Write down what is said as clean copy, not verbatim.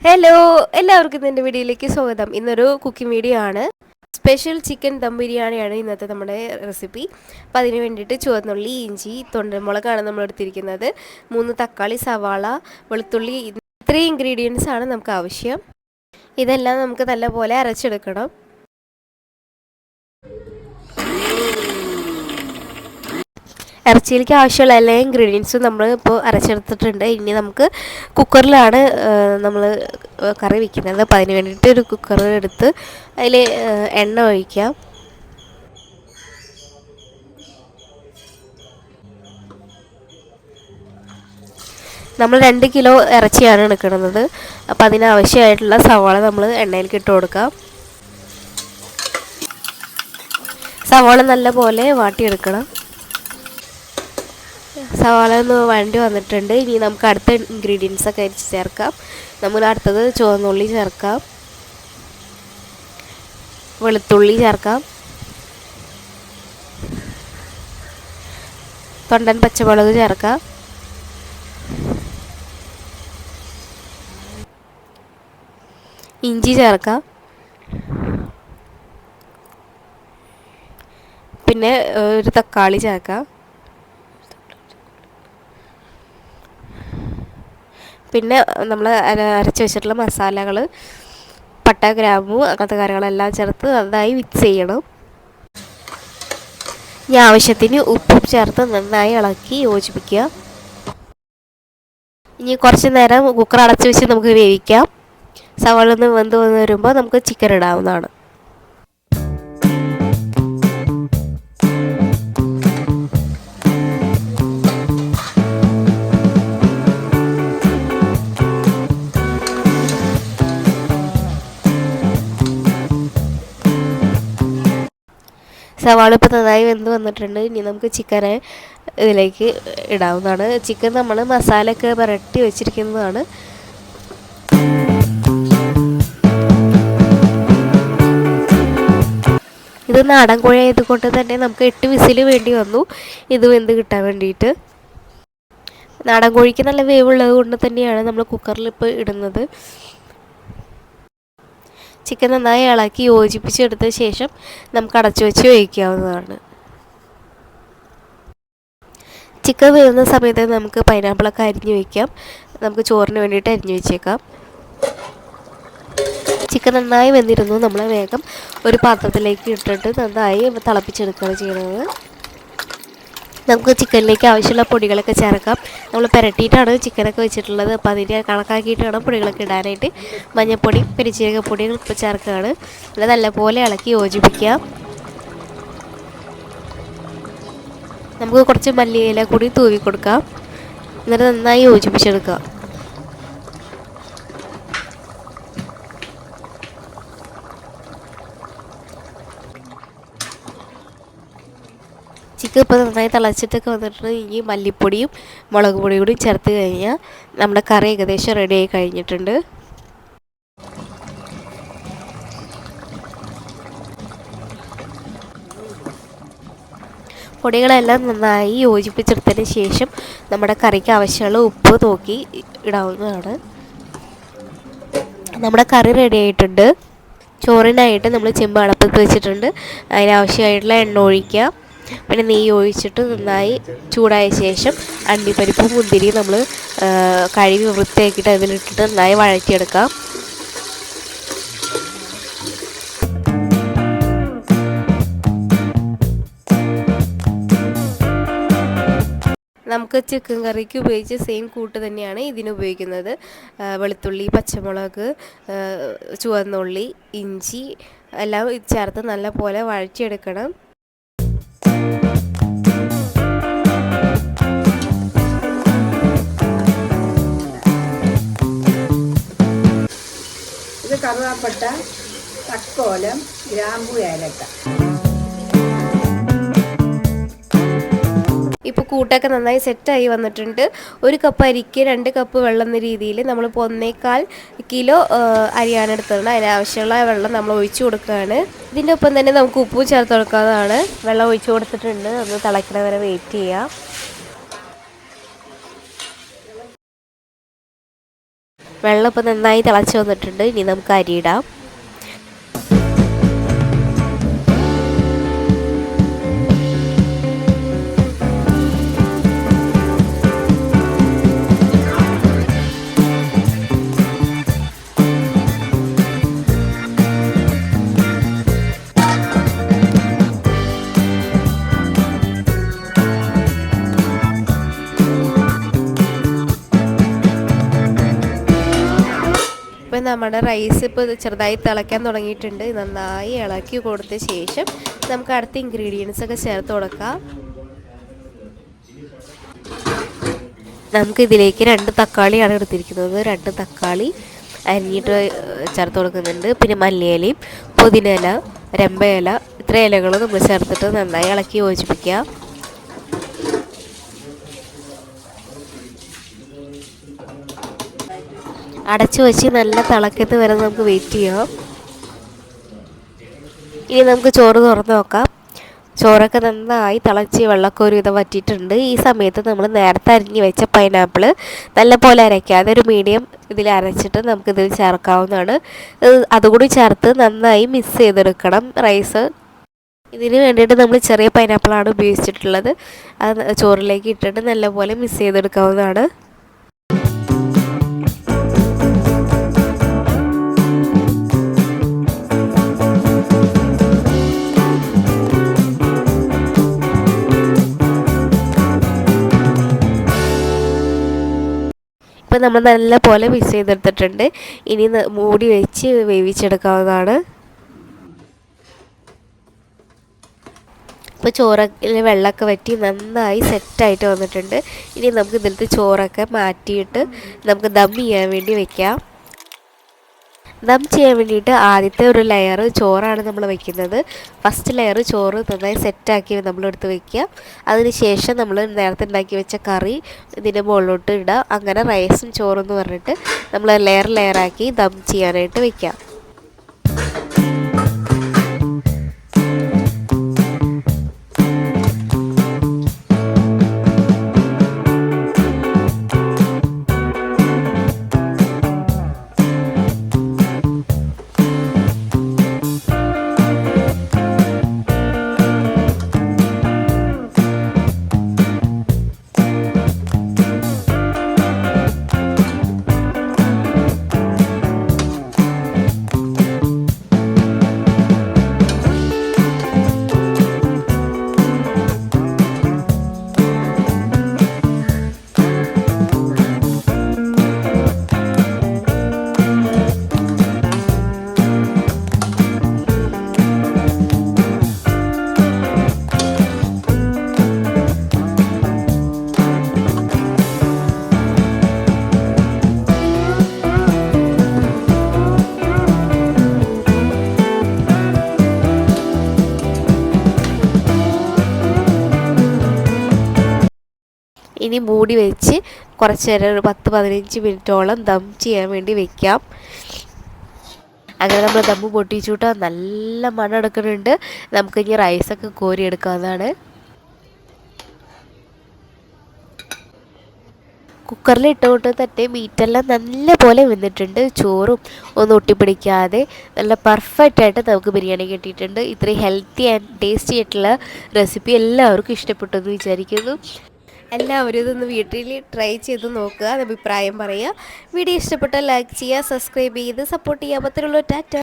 Hello, എല്ലാവർക്കും എൻ്റെ വീഡിയോയിലേക്ക് സ്വാഗതം. ഇന്നൊരു കുക്കിംഗ് വീഡിയോ ആണ്. സ്പെഷ്യൽ ചിക്കൻ ദം ബിരിയാണിയാണ് ഇന്നത്തെ നമ്മുടെ റെസിപ്പി. അപ്പോൾ അതിന് വേണ്ടിയിട്ട് ചുവന്നുള്ളി, ഇഞ്ചി, തൊണ്ടൻമുളകാണ് നമ്മൾ എടുത്തിരിക്കുന്നത്. 3 തക്കാളി, സവാള, വെളുത്തുള്ളി, ഇത്രയും ഇൻഗ്രീഡിയൻസ് ആണ് നമുക്ക് ആവശ്യം. ഇതെല്ലാം നമുക്ക് നല്ലപോലെ അരച്ചെടുക്കണം. ഇറച്ചിയിലേക്ക് ആവശ്യമുള്ള എല്ലാ ഇൻഗ്രീഡിയൻസും നമ്മൾ ഇപ്പോൾ അരച്ചെടുത്തിട്ടുണ്ട്. ഇനി നമുക്ക് കുക്കറിലാണ് നമ്മൾ കറി വയ്ക്കുന്നത്. അപ്പോൾ അതിന് വേണ്ടിയിട്ട് ഒരു കുക്കർ എടുത്ത് അതിൽ എണ്ണ ഒഴിക്കാം. നമ്മൾ 2 കിലോ ഇറച്ചിയാണ് എടുക്കുന്നത്. അപ്പോൾ അതിനാവശ്യമായിട്ടുള്ള സവാള നമ്മൾ എണ്ണയിലേക്ക് ഇട്ട് കൊടുക്കാം. സവാള നല്ലപോലെ വാട്ടിയെടുക്കണം. സവാള ഒന്ന് വഴണ്ടി വന്നിട്ടുണ്ട്. ഇനി നമുക്ക് അടുത്ത ഇൻഗ്രീഡിയൻസ് ഒക്കെ അരിച്ച് ചേർക്കാം. നമ്മൾ അടുത്തത് ചുവന്നുള്ളി ചേർക്കാം, വെളുത്തുള്ളി ചേർക്കാം, തൊണ്ടൻ പച്ചമുളക് ചേർക്കാം, ഇഞ്ചി ചേർക്കാം, പിന്നെ ഒരു തക്കാളി ചേർക്കാം, പിന്നെ നമ്മൾ അരച്ച് വെച്ചിട്ടുള്ള മസാലകൾ, പട്ട, ഗ്രാമ്പു, അങ്ങനത്തെ കാര്യങ്ങളെല്ലാം ചേർത്ത് നന്നായി മിക്സ് ചെയ്യണം. ഇനി ആവശ്യത്തിന് ഉപ്പും ചേർത്ത് നന്നായി ഇളക്കി യോജിപ്പിക്കുക. ഇനി കുറച്ച് നേരം കുക്കർ അടച്ച് വെച്ച് നമുക്ക് വേവിക്കാം. സവാള ഒന്ന് വെന്ത് വന്ന് വരുമ്പോൾ നമുക്ക് ചിക്കൻ ഇടാവുന്നതാണ്. സവാള ഇപ്പോൾ നന്നായി വെന്ത് വന്നിട്ടുണ്ട്. ഇനി നമുക്ക് ചിക്കനെ ഇതിലേക്ക് ഇടാവുന്നതാണ്. ചിക്കൻ നമ്മൾ മസാലയൊക്കെ പുരട്ടി വെച്ചിരിക്കുന്നതാണ്. ഇത് നാടൻ കോഴി ആയതുകൊണ്ട് തന്നെ നമുക്ക് 8 വിസിൽ വേണ്ടി വന്നു ഇത് വെന്ത് കിട്ടാൻ വേണ്ടിയിട്ട്. നാടൻ കോഴിക്ക് നല്ല വേവുള്ളത് കൊണ്ട് തന്നെയാണ് നമ്മൾ കുക്കറിൽ ഇപ്പോൾ ഇടുന്നത്. ചിക്കൻ നന്നായി ഇളക്കി യോജിപ്പിച്ചെടുത്ത ശേഷം നമുക്ക് അടച്ചു വെച്ച് വേവിക്കാവുന്നതാണ്. ചിക്കൻ വേവുന്ന സമയത്ത് നമുക്ക് പൈനാപ്പിളൊക്കെ അരിഞ്ഞു വയ്ക്കാം. നമുക്ക് ചോറിന് വേണ്ടിയിട്ട് അരിഞ്ഞു വെച്ചേക്കാം. ചിക്കൻ നന്നായി വെന്തിരുന്നു. നമ്മൾ വേഗം ഒരു പാത്രത്തിലേക്ക് ഇട്ടിട്ട് നന്നായി തിളപ്പിച്ചെടുക്കുകയാണ് ചെയ്യുന്നത്. നമുക്ക് ചിക്കനിലേക്ക് ആവശ്യമുള്ള പൊടികളൊക്കെ ചേർക്കാം. നമ്മൾ പുരട്ടിയിട്ടാണ് ചിക്കനൊക്കെ വെച്ചിട്ടുള്ളത്. അപ്പോൾ അതിൻ്റെ കണക്കാക്കിയിട്ട് വേണം പൊടികളൊക്കെ ഇടാനായിട്ട്. മഞ്ഞൾപ്പൊടി, പെരുംജീരകപ്പൊടികൾ ഇപ്പോൾ ചേർക്കുകയാണ്. നല്ലപോലെ ഇളക്കി യോജിപ്പിക്കാം. നമുക്ക് കുറച്ച് മല്ലിയില കൂടി തൂവി കൊടുക്കാം. എന്നിട്ട് നന്നായി യോജിപ്പിച്ചെടുക്കാം. ചിക്കൻ ഇപ്പോൾ നന്നായി തിളച്ചിട്ടൊക്കെ വന്നിട്ടുണ്ട്. ഇനി മല്ലിപ്പൊടിയും മുളക് പൊടിയും കൂടി ചേർത്ത് കഴിഞ്ഞാൽ നമ്മുടെ കറി ഏകദേശം റെഡി ആയി കഴിഞ്ഞിട്ടുണ്ട്. പൊടികളെല്ലാം നന്നായി യോജിപ്പിച്ചെടുത്തതിന് ശേഷം നമ്മുടെ കറിക്ക് ആവശ്യമുള്ള ഉപ്പ് നോക്കി ഇടാവുന്നതാണ്. നമ്മുടെ കറി റെഡി ആയിട്ടുണ്ട്. ചോറിനായിട്ട് നമ്മൾ ചെമ്പ് അടപ്പത്ത് വെച്ചിട്ടുണ്ട്. അതിനാവശ്യമായിട്ടുള്ള എണ്ണ ഒഴിക്കുക. പിന്നെ നെയ്യ് ഒഴിച്ചിട്ട് നന്നായി ചൂടായ ശേഷം അണ്ടിപ്പരിപ്പും മുന്തിരിയും നമ്മൾ കഴുകി വൃത്തിയാക്കിയിട്ട് അതിലിട്ടിട്ട് നന്നായി വഴറ്റിയെടുക്കാം. നമുക്ക് ചിക്കൻ കറിക്ക് ഉപയോഗിച്ച സെയിം കൂട്ട് തന്നെയാണ് ഇതിന് ഉപയോഗിക്കുന്നത്. വെളുത്തുള്ളി, പച്ചമുളക്, ചുവന്നുള്ളി, ഇഞ്ചി എല്ലാം ചേർത്ത് നല്ലപോലെ വഴറ്റിയെടുക്കണം. ഇത് കറുവാപ്പട്ട, തക്കോലം, ഗ്രാമ്പു, ഏലക്ക. ഇപ്പോൾ കൂട്ടൊക്കെ നന്നായി സെറ്റായി വന്നിട്ടുണ്ട്. 1 കപ്പ് അരിക്ക് 2 കപ്പ് വെള്ളം എന്ന രീതിയിൽ നമ്മളിപ്പോൾ 1.25 കിലോ അരിയാണ് എടുത്തിട്ടുണ്ട്. അതിനാവശ്യമുള്ള വെള്ളം നമ്മൾ ഒഴിച്ചു കൊടുക്കുകയാണ്. ഇതിൻ്റെ ഒപ്പം തന്നെ നമുക്ക് ഉപ്പും ചേർത്ത് കൊടുക്കാവുന്നതാണ്. വെള്ളം ഒഴിച്ചു കൊടുത്തിട്ടുണ്ട്. ഒന്ന് തിളയ്ക്കണ വരെ വെയിറ്റ് ചെയ്യാം. വെള്ളം ഇപ്പോൾ നന്നായി തിളച്ച് വന്നിട്ടുണ്ട്. ഇനി നമുക്ക് അരിയിടാം. ഇപ്പം നമ്മുടെ റൈസ് ഇപ്പോൾ ചെറുതായി തിളയ്ക്കാൻ തുടങ്ങിയിട്ടുണ്ട്. നന്നായി ഇളക്കി കൊടുത്ത ശേഷം നമുക്ക് അടുത്ത ഇൻഗ്രീഡിയൻസ് ഒക്കെ ചേർത്ത് കൊടുക്കാം. നമുക്കിതിലേക്ക് 2 തക്കാളിയാണ് എടുത്തിരിക്കുന്നത്. 2 തക്കാളി അരിഞ്ഞിട്ട് ചേർത്ത് കൊടുക്കുന്നുണ്ട്. പിന്നെ മല്ലിയിലയും പുതിന ഇല, രമ്പ ഇല, ഇത്ര ഇലകൾ നമ്മൾ ചേർത്തിട്ട് നന്നായി ഇളക്കി യോജിപ്പിക്കുക. അടച്ചു വെച്ച് നല്ല തിളക്കത്ത് വരെ നമുക്ക് വെയിറ്റ് ചെയ്യാം. ഇനി നമുക്ക് ചോറ് തുറന്ന് നോക്കാം. ചോറൊക്കെ നന്നായി തിളച്ച് വെള്ളമൊക്കെ ഒരുവിധം വറ്റിയിട്ടുണ്ട്. ഈ സമയത്ത് നമ്മൾ നേരത്തെ അരിഞ്ഞ് വെച്ച പൈനാപ്പിൾ നല്ലപോലെ അരയ്ക്കാതെ ഒരു മീഡിയം ഇതിൽ അരച്ചിട്ട് നമുക്കിതിൽ ചേർക്കാവുന്നതാണ്. അതുകൂടി ചേർത്ത് നന്നായി മിക്സ് ചെയ്തെടുക്കണം റൈസ്. ഇതിന് വേണ്ടിയിട്ട് നമ്മൾ ചെറിയ പൈനാപ്പിളാണ് ഉപയോഗിച്ചിട്ടുള്ളത്. അത് ചോറിലേക്ക് ഇട്ടിട്ട് നല്ലപോലെ മിക്സ് ചെയ്തെടുക്കാവുന്നതാണ്. ഇപ്പം നമ്മൾ നല്ല പോലെ മിക്സ് ചെയ്തെടുത്തിട്ടുണ്ട്. ഇനി മൂടി വെച്ച് വേവിച്ചെടുക്കാവുന്നതാണ്. ഇപ്പോൾ ചോറിൽ വെള്ളമൊക്കെ വറ്റി നന്നായി സെറ്റായിട്ട് വന്നിട്ടുണ്ട്. ഇനി നമുക്ക് ഇതിലത്തെ ചോറൊക്കെ മാറ്റിയിട്ട് നമുക്ക് ദം ചെയ്യാൻ വേണ്ടി വെക്കാം. ദം ചെയ്യാൻ വേണ്ടിയിട്ട് ആദ്യത്തെ ഒരു ലെയർ ചോറാണ് നമ്മൾ വയ്ക്കുന്നത്. ഫസ്റ്റ് ലെയർ ചോറ് നന്നായി സെറ്റാക്കി നമ്മളെടുത്ത് വയ്ക്കുക. അതിന് ശേഷം നമ്മൾ നേരത്തെ ഉണ്ടാക്കി വെച്ച കറി ഇതിൻ്റെ മുകളിലോട്ട് ഇടുക. അങ്ങനെ റൈസും ചോറെന്ന് പറഞ്ഞിട്ട് നമ്മൾ ലെയറാക്കി ദം ചെയ്യാനായിട്ട് വയ്ക്കാം. ഇനി മൂടി വെച്ച് കുറച്ച് നേരം ഒരു 10-15 മിനിറ്റോളം ദം ചെയ്യാൻ വേണ്ടി വെക്കാം. അങ്ങനെ നമ്മൾ ദമ്മ് പൊട്ടിച്ചുവിട്ട് നല്ല മണം എടുക്കുന്നുണ്ട്. നമുക്കിനി റൈസൊക്കെ കോരിയെടുക്കാവുന്നതാണ്. കുക്കറിൽ ഇട്ടുകൊണ്ട് തന്നെ മീറ്റെല്ലാം നല്ല പോലെ വെന്തിട്ടുണ്ട്. ചോറും ഒന്നും ഒട്ടിപ്പിടിക്കാതെ നല്ല പെർഫെക്റ്റായിട്ട് നമുക്ക് ബിരിയാണി കിട്ടിയിട്ടുണ്ട്. ഇത്രയും ഹെൽത്തി ആൻഡ് ടേസ്റ്റി ആയിട്ടുള്ള റെസിപ്പി എല്ലാവർക്കും ഇഷ്ടപ്പെട്ടു എന്ന് വിചാരിക്കുന്നു. എല്ലാവരും ഇതൊന്ന് വീട്ടിൽ ട്രൈ ചെയ്ത് നോക്കുക, അഭിപ്രായം പറയുക. വീഡിയോ ഇഷ്ടപ്പെട്ടാൽ ലൈക്ക് ചെയ്യുക, സബ്സ്ക്രൈബ് ചെയ്ത് സപ്പോർട്ട് ചെയ്യുക. പത്തിലുള്ള ടാറ്റ.